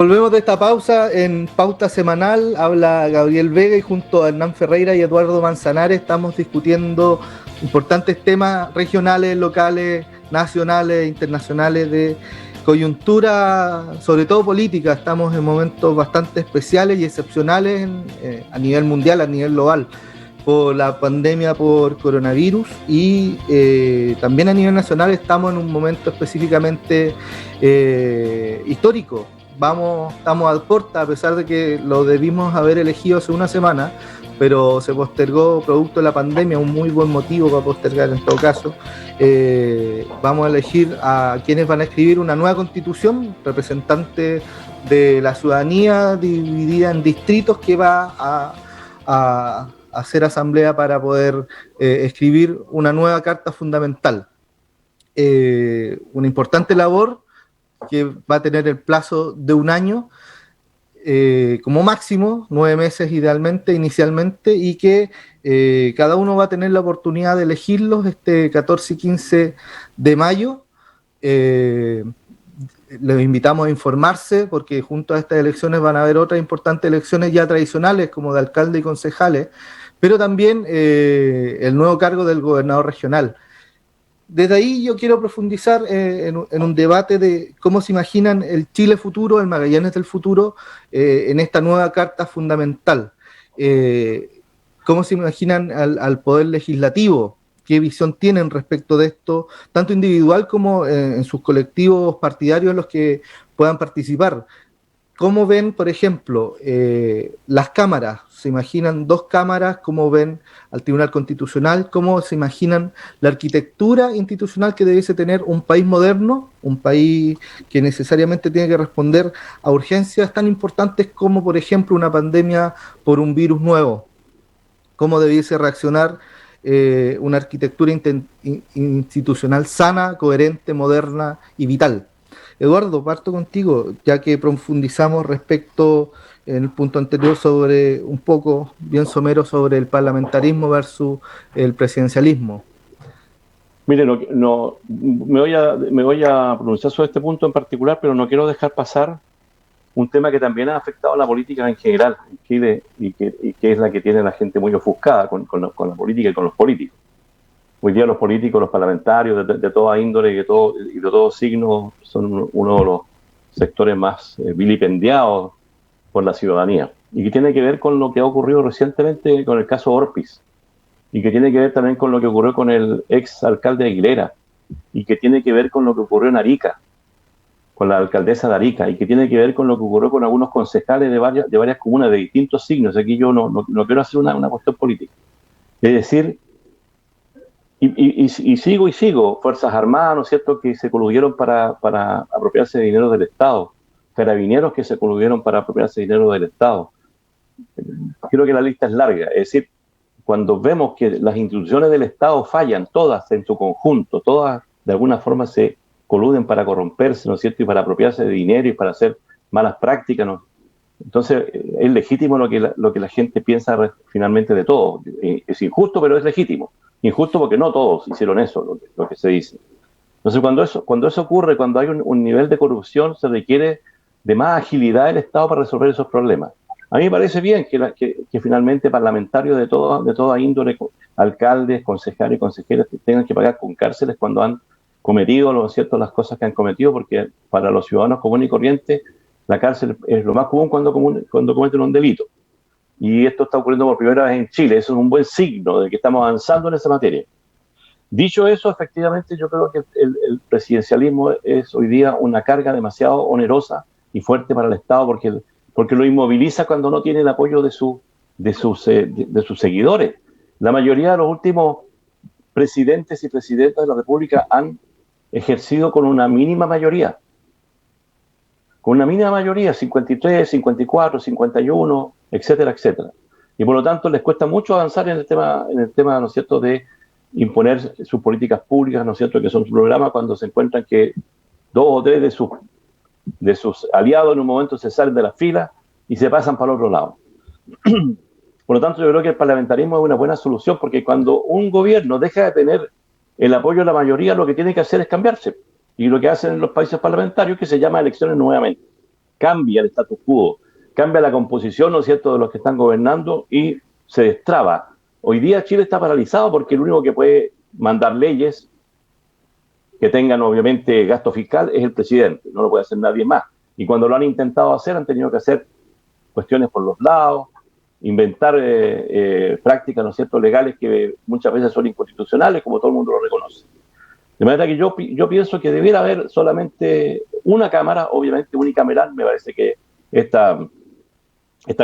Volvemos de esta pausa. En Pauta Semanal habla Gabriel Vega y junto a Hernán Ferreira y Eduardo Manzanares estamos discutiendo importantes temas regionales, locales, nacionales, internacionales de coyuntura, sobre todo política. Estamos en momentos bastante especiales y excepcionales a nivel mundial, a nivel global, por la pandemia por coronavirus y también a nivel nacional estamos en un momento específicamente histórico. Estamos a puerta, a pesar de que lo debimos haber elegido hace una semana, pero se postergó producto de la pandemia, un muy buen motivo para postergar en todo caso. Vamos a elegir a quienes van a escribir una nueva constitución, representantes de la ciudadanía dividida en distritos que va a hacer asamblea para poder escribir una nueva carta fundamental. Una importante labor que va a tener el plazo de un año, como máximo, 9 meses idealmente, inicialmente, y que cada uno va a tener la oportunidad de elegirlos este 14 y 15 de mayo. Les invitamos a informarse porque junto a estas elecciones van a haber otras importantes elecciones ya tradicionales como de alcalde y concejales, pero también el nuevo cargo del gobernador regional. Desde ahí yo quiero profundizar en un debate de cómo se imaginan el Chile futuro, el Magallanes del futuro, en esta nueva carta fundamental. ¿Cómo se imaginan al poder legislativo? ¿Qué visión tienen respecto de esto, tanto individual como en sus colectivos partidarios en los que puedan participar? ¿Cómo ven, por ejemplo, las cámaras? ¿Se imaginan 2 cámaras? ¿Cómo ven al Tribunal Constitucional? ¿Cómo se imaginan la arquitectura institucional que debiese tener un país moderno? Un país que necesariamente tiene que responder a urgencias tan importantes como, por ejemplo, una pandemia por un virus nuevo. ¿Cómo debiese reaccionar una arquitectura institucional sana, coherente, moderna y vital? Eduardo, parto contigo, ya que profundizamos respecto en el punto anterior sobre un poco, bien somero, sobre el parlamentarismo versus el presidencialismo. Mire, me voy a pronunciar sobre este punto en particular, pero no quiero dejar pasar un tema que también ha afectado a la política en general en Chile y que es la que tiene la gente muy ofuscada con la política y con los políticos. Hoy día los políticos, los parlamentarios de toda índole y de todo signo son uno de los sectores más vilipendiados por la ciudadanía y que tiene que ver con lo que ha ocurrido recientemente con el caso Orpis y que tiene que ver también con lo que ocurrió con el ex alcalde Aguilera y que tiene que ver con lo que ocurrió en Arica, con la alcaldesa de Arica y que tiene que ver con lo que ocurrió con algunos concejales de varias comunas de distintos signos. Aquí yo no quiero hacer una cuestión política. Es decir, y sigo, Fuerzas Armadas, ¿no es cierto?, que se coludieron para apropiarse de dinero del Estado, carabineros que se coludieron para apropiarse de dinero del Estado. Creo que la lista es larga, es decir, cuando vemos que las instituciones del Estado fallan, todas en su conjunto, todas de alguna forma se coluden para corromperse, ¿no es cierto?, y para apropiarse de dinero y para hacer malas prácticas, ¿no? Entonces es legítimo lo que la gente piensa finalmente de todo. Es injusto, pero es legítimo. Injusto porque no todos hicieron eso, lo que se dice. Entonces cuando eso ocurre, cuando hay un nivel de corrupción, se requiere de más agilidad del Estado para resolver esos problemas. A mí me parece bien que finalmente parlamentarios de toda índole, alcaldes, concejales y consejeras tengan que pagar con cárceles cuando han cometido, ¿no es cierto?, las cosas que han cometido, porque para los ciudadanos comunes y corrientes la cárcel es lo más común cuando cometen un delito. Y esto está ocurriendo por primera vez en Chile. Eso es un buen signo de que estamos avanzando en esa materia. Dicho eso, efectivamente, yo creo que el presidencialismo es hoy día una carga demasiado onerosa y fuerte para el Estado porque lo inmoviliza cuando no tiene el apoyo de sus seguidores. La mayoría de los últimos presidentes y presidentas de la República han ejercido con una mínima mayoría. 53, 54, 51, etcétera, etcétera. Y por lo tanto les cuesta mucho avanzar en el tema, ¿no es cierto?, de imponer sus políticas públicas, ¿no es cierto?, que son su programa, cuando se encuentran que 2 o 3 de sus aliados en un momento se salen de la fila y se pasan para el otro lado. Por lo tanto, yo creo que el parlamentarismo es una buena solución, porque cuando un gobierno deja de tener el apoyo de la mayoría, lo que tiene que hacer es cambiarse. Y lo que hacen en los países parlamentarios, que se llama elecciones nuevamente. cambia el status quo, cambia la composición, ¿no es cierto?, de los que están gobernando y se destraba. Hoy día Chile está paralizado porque el único que puede mandar leyes que tengan obviamente gasto fiscal es el presidente, no lo puede hacer nadie más. Y cuando lo han intentado hacer, han tenido que hacer cuestiones por los lados, inventar prácticas, ¿no es cierto?, legales que muchas veces son inconstitucionales, como todo el mundo lo reconoce. De manera que yo pienso que debiera haber solamente una cámara, obviamente unicameral. Me parece que esta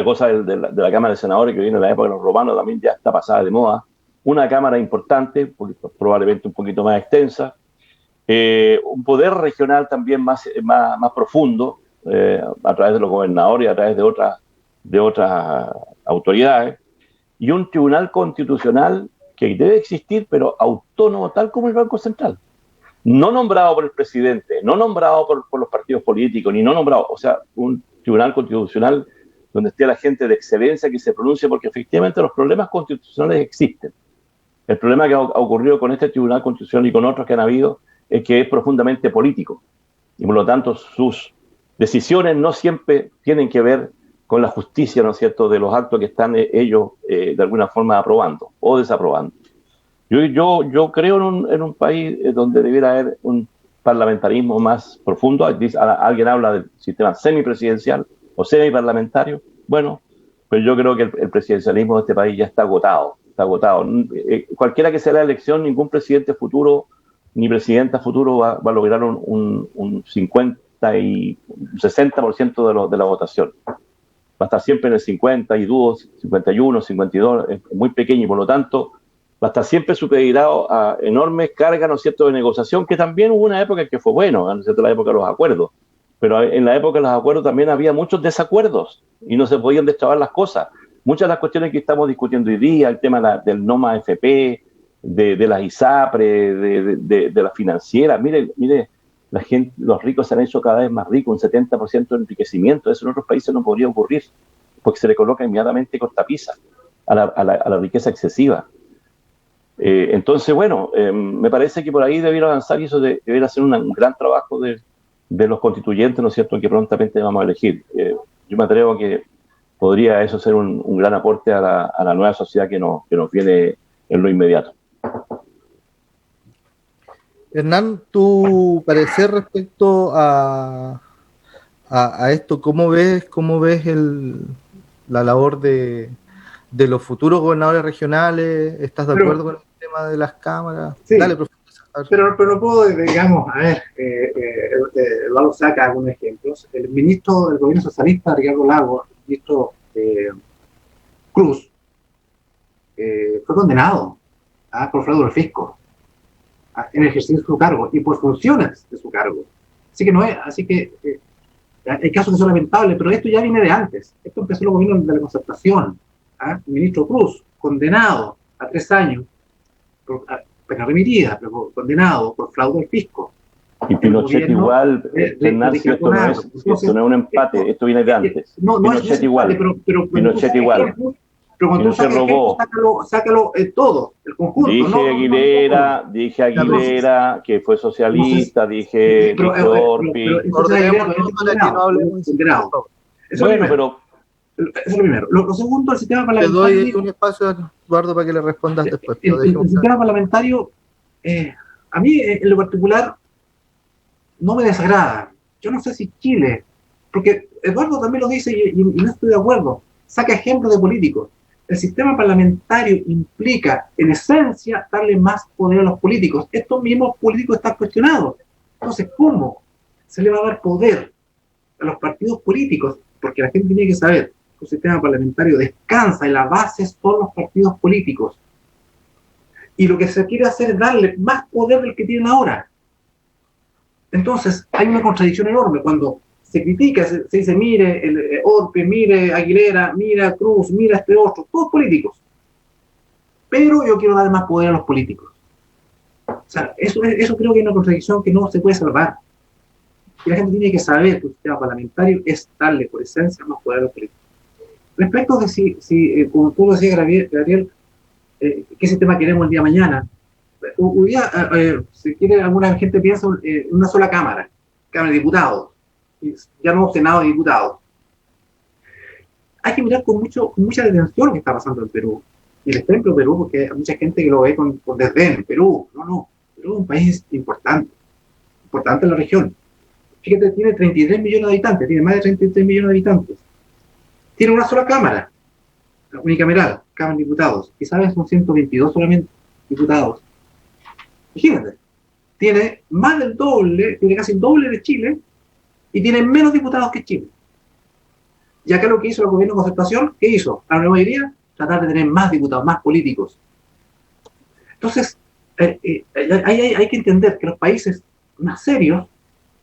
cosa de la Cámara de Senadores, que viene de la época de los romanos, también ya está pasada de moda. Una cámara importante, probablemente un poquito más extensa, un poder regional también más profundo, a través de los gobernadores y a través de otras autoridades, y un tribunal constitucional que debe existir, pero autónomo, tal como el Banco Central. No nombrado por el presidente, no nombrado por los partidos políticos, ni no nombrado, o sea, un tribunal constitucional donde esté la gente de excelencia que se pronuncie, porque efectivamente los problemas constitucionales existen. El problema que ha ocurrido con este tribunal constitucional y con otros que han habido es que es profundamente político, y por lo tanto sus decisiones no siempre tienen que ver con la justicia, ¿no es cierto?, de los actos que están ellos de alguna forma aprobando o desaprobando. Yo creo en un país donde debiera haber un parlamentarismo más profundo. Alguien habla del sistema semipresidencial o semiparlamentario. Bueno, pero yo creo que el presidencialismo de este país ya está agotado. Está agotado. Cualquiera que sea la elección, ningún presidente futuro ni presidenta futuro va a lograr un 50 y 60% de la votación. Va a estar siempre en el 50 y dudos, 51, 52, es muy pequeño, y por lo tanto va a estar siempre supeditado a enormes cargas, ¿no es cierto?, de negociación, que también hubo una época que fue bueno, ¿no es cierto?, la época de los acuerdos, pero en la época de los acuerdos también había muchos desacuerdos y no se podían destrabar las cosas. Muchas de las cuestiones que estamos discutiendo hoy día, el tema del no más FP, de las ISAPRE, de las financieras, mire, la gente, los ricos se han hecho cada vez más ricos, un 70% de enriquecimiento. Eso en otros países no podría ocurrir, porque se le coloca inmediatamente cortapisa a la riqueza excesiva. Entonces, bueno, me parece que por ahí debiera avanzar, y eso debiera ser un gran trabajo de los constituyentes, ¿no es cierto?, que prontamente vamos a elegir. Yo me atrevo a que podría eso ser un gran aporte a la nueva sociedad que nos viene en lo inmediato. Hernán, tu parecer respecto a esto, ¿cómo ves la labor de los futuros gobernadores regionales? ¿Estás de acuerdo con el tema de las cámaras? Sí, dale, profesor. Pero no puedo, digamos, a ver, Eduardo saca algunos ejemplos. El ministro del gobierno socialista, Ricardo Lagos, el ministro Cruz, fue condenado por fraude al fisco en el ejercicio de su cargo y por funciones de su cargo. Así que hay casos que son lamentables, pero esto ya viene de antes. Esto empezó el gobierno de la Concertación. El ministro Cruz, condenado a 3 años, por pena remitida, pero condenado por fraude al fisco. Y Pinochet igual, esto no es un empate, esto viene de antes. Pinochet igual. Pinochet igual. Pero cuando se robó. Sácalo todo, el conjunto. Dije Aguilera, que fue socialista, dije Orpi. Bueno, pero... Eso es lo primero. Lo segundo, el sistema parlamentario... Te doy un espacio, Eduardo, para que le respondas después. El sistema parlamentario, a mí en lo particular, no me desagrada. Yo no sé si Chile, porque Eduardo también lo dice y no estoy de acuerdo, saca ejemplos de políticos. El sistema parlamentario implica, en esencia, darle más poder a los políticos. Estos mismos políticos están cuestionados. Entonces, ¿cómo se le va a dar poder a los partidos políticos? Porque la gente tiene que saber que el sistema parlamentario descansa en la base son los partidos políticos. Y lo que se quiere hacer es darle más poder del que tienen ahora. Entonces, hay una contradicción enorme cuando se critica, se dice, mire, Orpe, mire, Aguilera, mira, Cruz, mira este otro, todos políticos. Pero yo quiero dar más poder a los políticos. O sea, eso creo que es una contradicción que no se puede salvar. Y la gente tiene que saber que el sistema parlamentario es darle, por esencia, más poder a los políticos. Respecto de si como tú decías, Gabriel, qué sistema queremos el día de mañana, hoy día, si quiere, alguna gente piensa en una sola Cámara de Diputados. ya no Senado y diputados. Hay que mirar con mucha atención lo que está pasando en Perú. Y el ejemplo de Perú, porque hay mucha gente que lo ve con desdén. Perú, no. Perú es un país importante en la región. Fíjate, tiene 33 millones de habitantes, tiene más de 33 millones de habitantes. Tiene una sola cámara, unicameral, Cámara de Diputados. Y sabes, son 122 solamente diputados. Imagínate, tiene más del doble, tiene casi el doble de Chile y tiene menos diputados que Chile. Y acá lo que hizo el gobierno de concertación, ¿qué hizo? A la mayoría, tratar de tener más diputados, más políticos. Entonces, hay que entender que los países más serios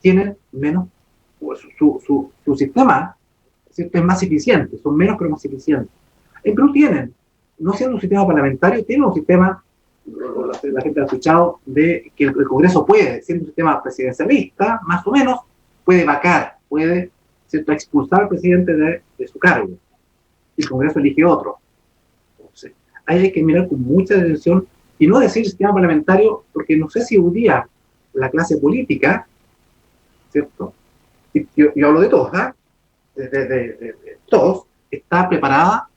tienen menos, su sistema, ¿cierto?, es más eficiente, son menos pero más eficientes. En Perú tienen, no siendo un sistema parlamentario, tienen un sistema, la gente ha escuchado, de que el Congreso puede, siendo un sistema presidencialista, más o menos, puede vacar, puede, ¿cierto?, expulsar al presidente de su cargo. Y el Congreso elige otro. Entonces, ahí hay que mirar con mucha atención y no decir sistema parlamentario, porque no sé si un día la clase política, ¿cierto? Yo hablo de todos, ¿ah? De todos, está preparada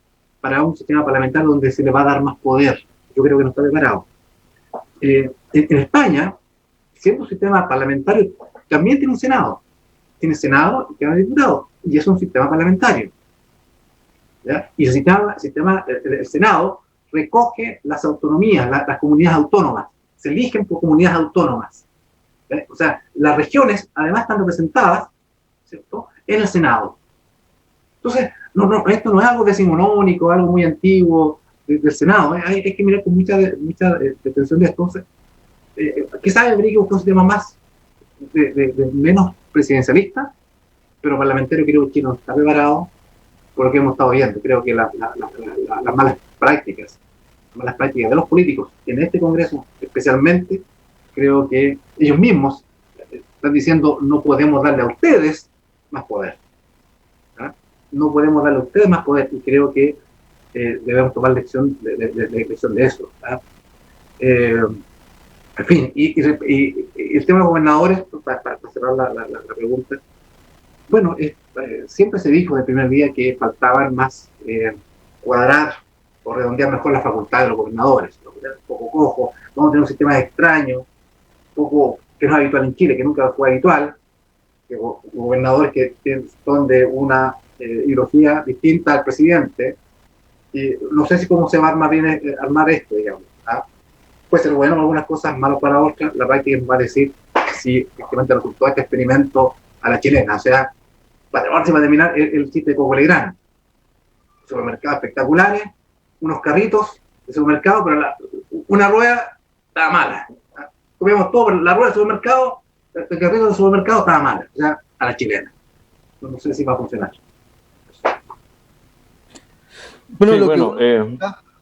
para un sistema parlamentario donde se le va a dar más poder. Yo creo que no está preparado. En España, siendo un sistema parlamentario, también tiene un Senado. Tiene Senado y Cámara de Diputados, y es un sistema parlamentario. ¿Ya? Y el Senado recoge las autonomías, las comunidades autónomas. Se eligen por comunidades autónomas. ¿Ya? O sea, las regiones además están representadas, ¿cierto?, en el Senado. Entonces, esto no es algo decimonónico, algo muy antiguo del Senado. Hay que mirar con mucha atención de esto. Entonces, quizás habría que buscar un sistema más de menos presidencialista, pero parlamentario. Creo que Chile no está preparado por lo que hemos estado viendo. Creo que las malas prácticas de los políticos en este Congreso especialmente, creo que ellos mismos están diciendo: no podemos darle a ustedes más poder, ¿ah? No podemos darle a ustedes más poder, y creo que debemos tomar lección de eso, ¿ah? En fin, y el tema de los gobernadores, para cerrar la pregunta, bueno, siempre se dijo desde el primer día que faltaban más cuadrar o redondear mejor la facultad de los gobernadores. Un poco cojo, vamos a tener un sistema extraño, poco que no es habitual en Chile, que nunca fue habitual, que gobernadores que son de una ideología distinta al presidente. Y no sé si cómo se va a armar esto, digamos, ¿ah? Puede ser bueno en algunas cosas, malo para otras. La práctica nos va a decir si efectivamente resultó este experimento a la chilena. O sea, para terminar el chiste de Coco Legrand. Supermercados espectaculares, unos carritos de supermercado, pero una rueda estaba mala. Comíamos todo, pero la rueda del supermercado, el carrito del supermercado estaba mala, o sea, a la chilena. No sé si va a funcionar. Bueno, sí,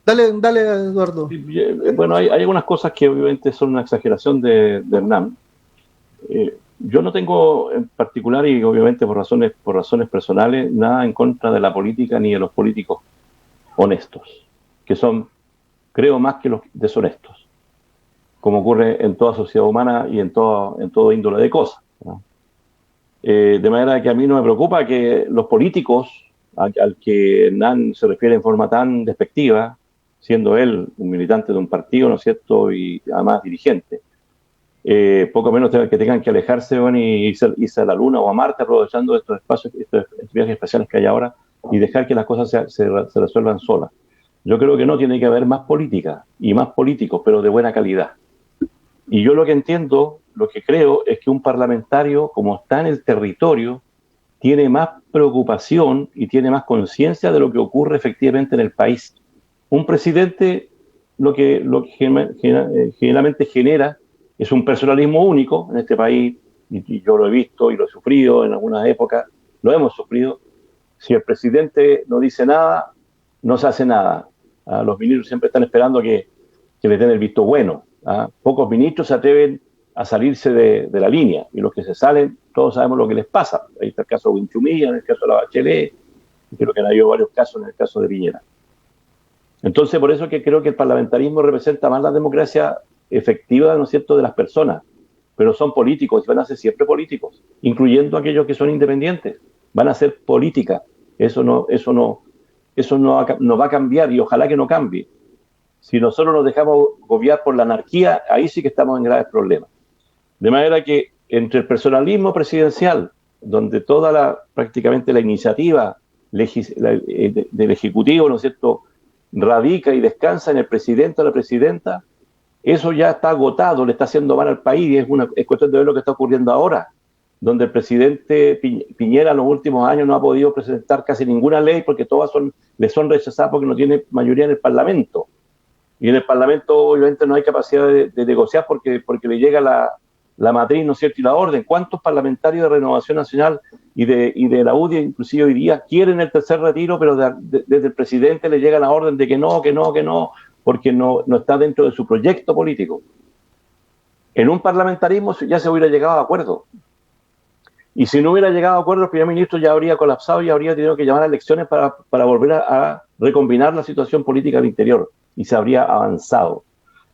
dale, Eduardo. Bueno, hay algunas cosas que obviamente son una exageración de Hernán. Yo no tengo en particular, y obviamente por razones personales, nada en contra de la política ni de los políticos honestos, que son, creo, más que los deshonestos, como ocurre en toda sociedad humana y en todo índole de cosas, ¿no? De manera que a mí no me preocupa que los políticos, al que Hernán se refiere en forma tan despectiva, siendo él un militante de un partido, ¿no es cierto?, y además dirigente, poco menos que tengan que alejarse, bueno, y irse a la Luna o a Marte, aprovechando estos espacios, estos viajes espaciales que hay ahora, y dejar que las cosas se resuelvan solas. Yo creo que no, tiene que haber más política y más políticos, pero de buena calidad. Y yo lo que entiendo, lo que creo, es que un parlamentario, como está en el territorio, tiene más preocupación y tiene más conciencia de lo que ocurre efectivamente en el país. Un presidente lo que generalmente genera es un personalismo único en este país, y yo lo he visto y lo he sufrido en algunas épocas, lo hemos sufrido. Si el presidente no dice nada, no se hace nada. Los ministros siempre están esperando que le den el visto bueno. Pocos ministros se atreven a salirse de la línea, y los que se salen, todos sabemos lo que les pasa. Ahí está el caso de Winchumilla, en el caso de la Bachelet, y creo que han habido varios casos en el caso de Piñera. Entonces, por eso que creo que el parlamentarismo representa más la democracia efectiva, ¿no es cierto?, de las personas. pero son políticos y van a ser siempre políticos, incluyendo aquellos que son independientes. Van a ser política. Eso no va a cambiar y ojalá que no cambie. Si nosotros nos dejamos gobernar por la anarquía, ahí sí que estamos en graves problemas. De manera que entre el personalismo presidencial, donde prácticamente la iniciativa del Ejecutivo, ¿no es cierto?, radica y descansa en el presidente o la presidenta, eso ya está agotado, le está haciendo mal al país y es cuestión de ver lo que está ocurriendo ahora, donde el presidente Piñera en los últimos años no ha podido presentar casi ninguna ley porque todas le son rechazadas porque no tiene mayoría en el Parlamento. Y en el Parlamento obviamente no hay capacidad de negociar porque le llega la matriz, ¿no es cierto?, y la orden. ¿Cuántos parlamentarios de Renovación Nacional y de la UDI, inclusive hoy día, quieren el tercer retiro, pero desde el presidente le llega la orden de que no, porque no está dentro de su proyecto político? En un parlamentarismo ya se hubiera llegado a acuerdo. Y si no hubiera llegado a acuerdo, el primer ministro ya habría colapsado y habría tenido que llamar a elecciones para volver a recombinar la situación política del interior y se habría avanzado.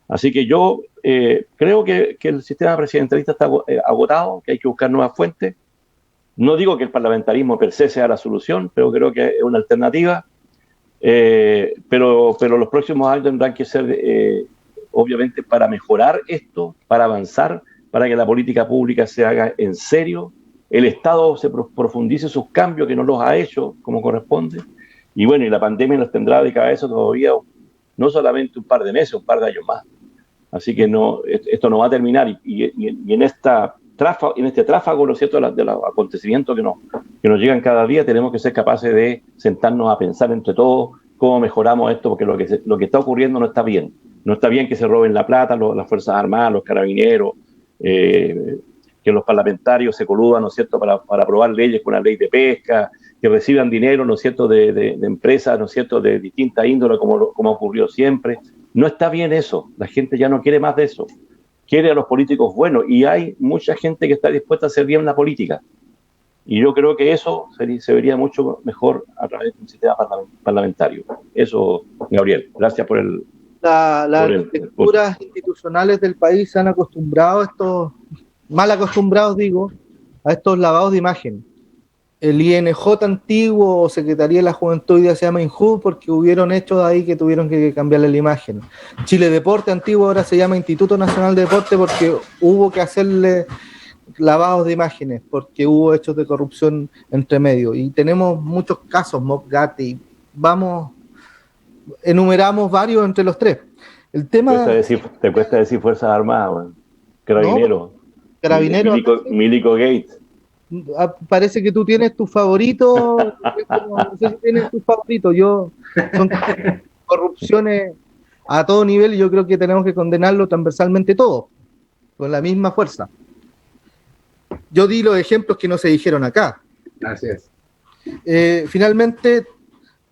Así que yo creo que el sistema presidencialista está agotado, que hay que buscar nuevas fuentes. No digo que el parlamentarismo per se sea la solución, pero creo que es una alternativa. Pero los próximos años tendrán que ser, obviamente, para mejorar esto, para avanzar, para que la política pública se haga en serio, el Estado se profundice sus cambios, que no los ha hecho como corresponde. Y bueno, y la pandemia nos tendrá de cabeza todavía, no solamente un par de meses, un par de años más. Así que esto no va a terminar. Y en este tráfago, ¿no es cierto?, de los acontecimientos que nos llegan cada día, tenemos que ser capaces de sentarnos a pensar entre todos cómo mejoramos esto, porque lo que está ocurriendo no está bien. No está bien que se roben la plata las Fuerzas Armadas, los carabineros, que los parlamentarios se coludan, ¿no es cierto?, para aprobar leyes con la ley de pesca, que reciban dinero, ¿no es cierto?, de empresas, ¿no es cierto?, de distinta índole, como ocurrió siempre. No está bien eso. La gente ya no quiere más de eso. Quiere a los políticos buenos, y hay mucha gente que está dispuesta a hacer bien la política. Y yo creo que eso se vería mucho mejor a través de un sistema parlamentario. Eso, Gabriel, gracias por el... Las arquitecturas institucionales del país se han acostumbrado mal acostumbrados digo, a estos lavados de imagen. El INJ antiguo o Secretaría de la Juventud hoy día se llama INJU porque hubieron hechos ahí que tuvieron que cambiarle la imagen. Chile Deporte antiguo ahora se llama Instituto Nacional de Deporte porque hubo que hacerle lavados de imágenes, porque hubo hechos de corrupción entre medio. Y tenemos muchos casos, Mobgate, enumeramos varios entre los tres. El tema... Te cuesta decir Fuerzas Armadas, man. Carabineros. Milico Gate. Parece que tú tienes tu favorito. No sé si tienes tu favorito. Son corrupciones a todo nivel y yo creo que tenemos que condenarlo transversalmente todo, con la misma fuerza. Yo di los ejemplos que no se dijeron acá. Así es. Finalmente,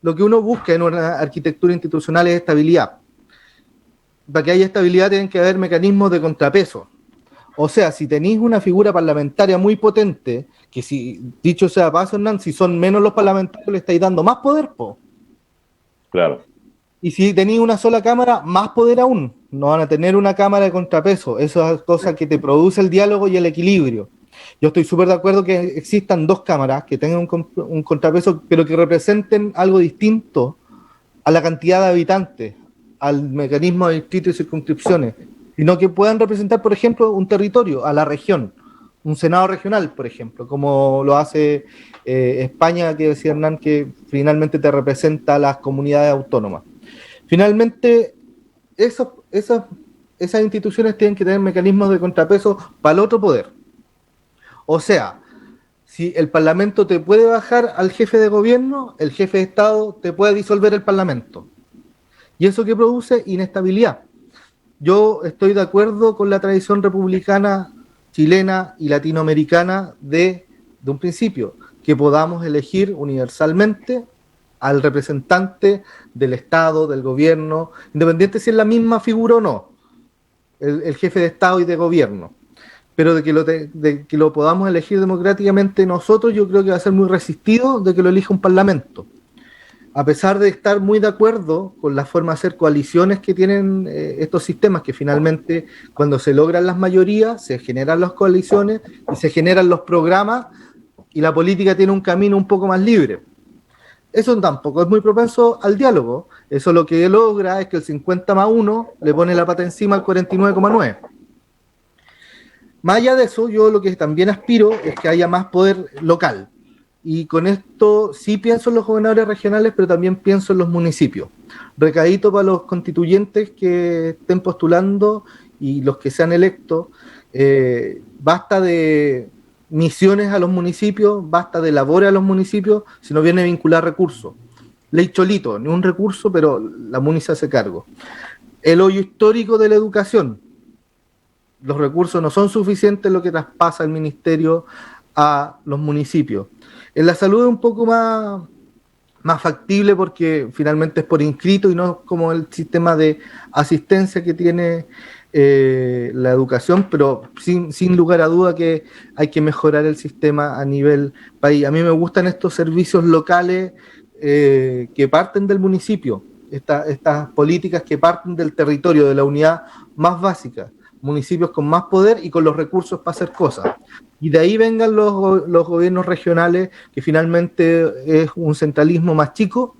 lo que uno busca en una arquitectura institucional es estabilidad. Para que haya estabilidad tienen que haber mecanismos de contrapeso. O sea, si tenéis una figura parlamentaria muy potente, que si, dicho sea paso, Hernán, si son menos los parlamentarios, le estáis dando más poder, po. Claro. Y si tenéis una sola cámara, más poder aún. No van a tener una cámara de contrapeso. Eso es cosa que te produce el diálogo y el equilibrio. Yo estoy súper de acuerdo que existan dos cámaras que tengan un contrapeso, pero que representen algo distinto a la cantidad de habitantes, al mecanismo de distritos y circunscripciones, sino que puedan representar, por ejemplo, un territorio, a la región, un senado regional, por ejemplo, como lo hace España, que decía Hernán, que finalmente te representa a las comunidades autónomas. Finalmente, esas instituciones tienen que tener mecanismos de contrapeso para el otro poder. O sea, si el Parlamento te puede bajar al jefe de gobierno, el jefe de Estado te puede disolver el Parlamento. ¿Y eso qué produce? Inestabilidad. Yo estoy de acuerdo con la tradición republicana chilena y latinoamericana de un principio, que podamos elegir universalmente al representante del Estado, del gobierno, independiente si es la misma figura o no, el jefe de Estado y de gobierno. Pero de que lo podamos elegir democráticamente nosotros, yo creo que va a ser muy resistido de que lo elija un parlamento. a pesar de estar muy de acuerdo con la forma de hacer coaliciones que tienen estos sistemas, que finalmente cuando se logran las mayorías, se generan las coaliciones y se generan los programas y la política tiene un camino un poco más libre. Eso tampoco es muy propenso al diálogo. Eso lo que logra es que el 50+1 le pone la pata encima al 49,9. Más allá de eso, yo lo que también aspiro es que haya más poder local. Y con esto sí pienso en los gobernadores regionales, pero también pienso en los municipios. Recadito para los constituyentes que estén postulando y los que sean electos, basta de misiones a los municipios, basta de labores a los municipios, si no viene a vincular recursos. Ley Cholito, ni un recurso, pero la MUNI se hace cargo. El hoyo histórico de la educación. Los recursos no son suficientes, lo que traspasa el ministerio a los municipios. En la salud es un poco más factible porque finalmente es por inscrito y no como el sistema de asistencia que tiene la educación, pero sin lugar a duda que hay que mejorar el sistema a nivel país. A mí me gustan estos servicios locales que parten del municipio, estas políticas que parten del territorio, de la unidad más básica, municipios con más poder y con los recursos para hacer cosas. Y de ahí vengan los gobiernos regionales, que finalmente es un centralismo más chico.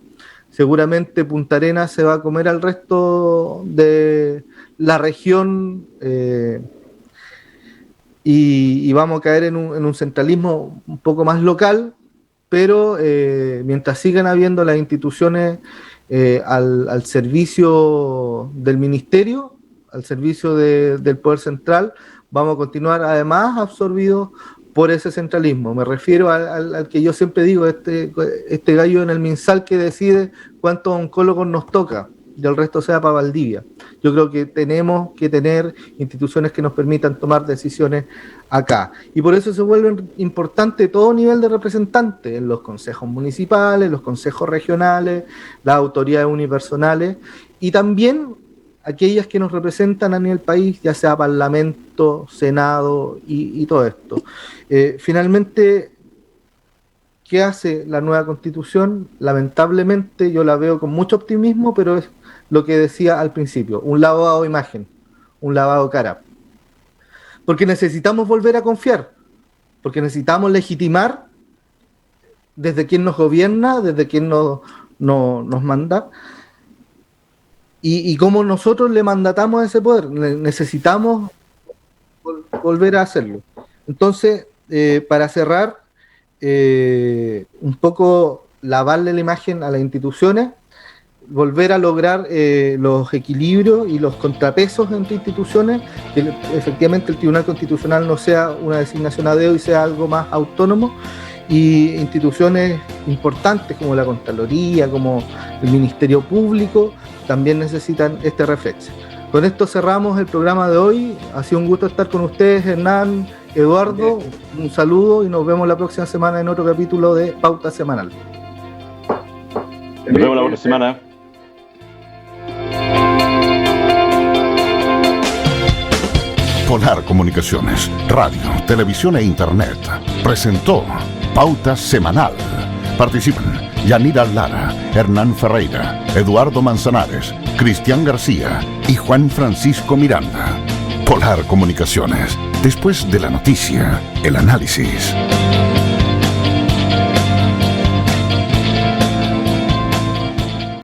Seguramente Punta Arenas se va a comer al resto de la región y vamos a caer en un centralismo un poco más local, pero mientras sigan habiendo las instituciones al servicio del ministerio, al servicio del poder central, vamos a continuar además absorbidos por ese centralismo. Me refiero al que yo siempre digo, este gallo en el MinSal que decide cuántos oncólogos nos toca y el resto sea para Valdivia. Yo creo que tenemos que tener instituciones que nos permitan tomar decisiones acá. Y por eso se vuelve importante todo nivel de representantes, en los consejos municipales, los consejos regionales, las autoridades unipersonales y también aquellas que nos representan a nivel país, ya sea Parlamento, Senado y todo esto. Finalmente, ¿qué hace la nueva Constitución? Lamentablemente yo la veo con mucho optimismo, pero es lo que decía al principio, un lavado de imagen, un lavado de cara. Porque necesitamos volver a confiar, porque necesitamos legitimar desde quien nos gobierna, desde quien nos manda, y como nosotros le mandatamos ese poder, necesitamos volver a hacerlo. Entonces, para cerrar, un poco lavarle la imagen a las instituciones, volver a lograr los equilibrios y los contrapesos entre instituciones, que efectivamente el Tribunal Constitucional no sea una designación a dedo y sea algo más autónomo, y instituciones importantes como la Contraloría, como el Ministerio Público, también necesitan este reflejo. Con esto cerramos el programa de hoy. Ha sido un gusto estar con ustedes, Hernán, Eduardo. Un saludo y nos vemos la próxima semana en otro capítulo de Pauta Semanal. Nos vemos la próxima semana. Polar Comunicaciones, radio, televisión e internet presentó Pauta Semanal. Participan Yanira Lara, Hernán Ferreira, Eduardo Manzanares, Cristian García y Juan Francisco Miranda. Polar Comunicaciones. Después de la noticia, el análisis.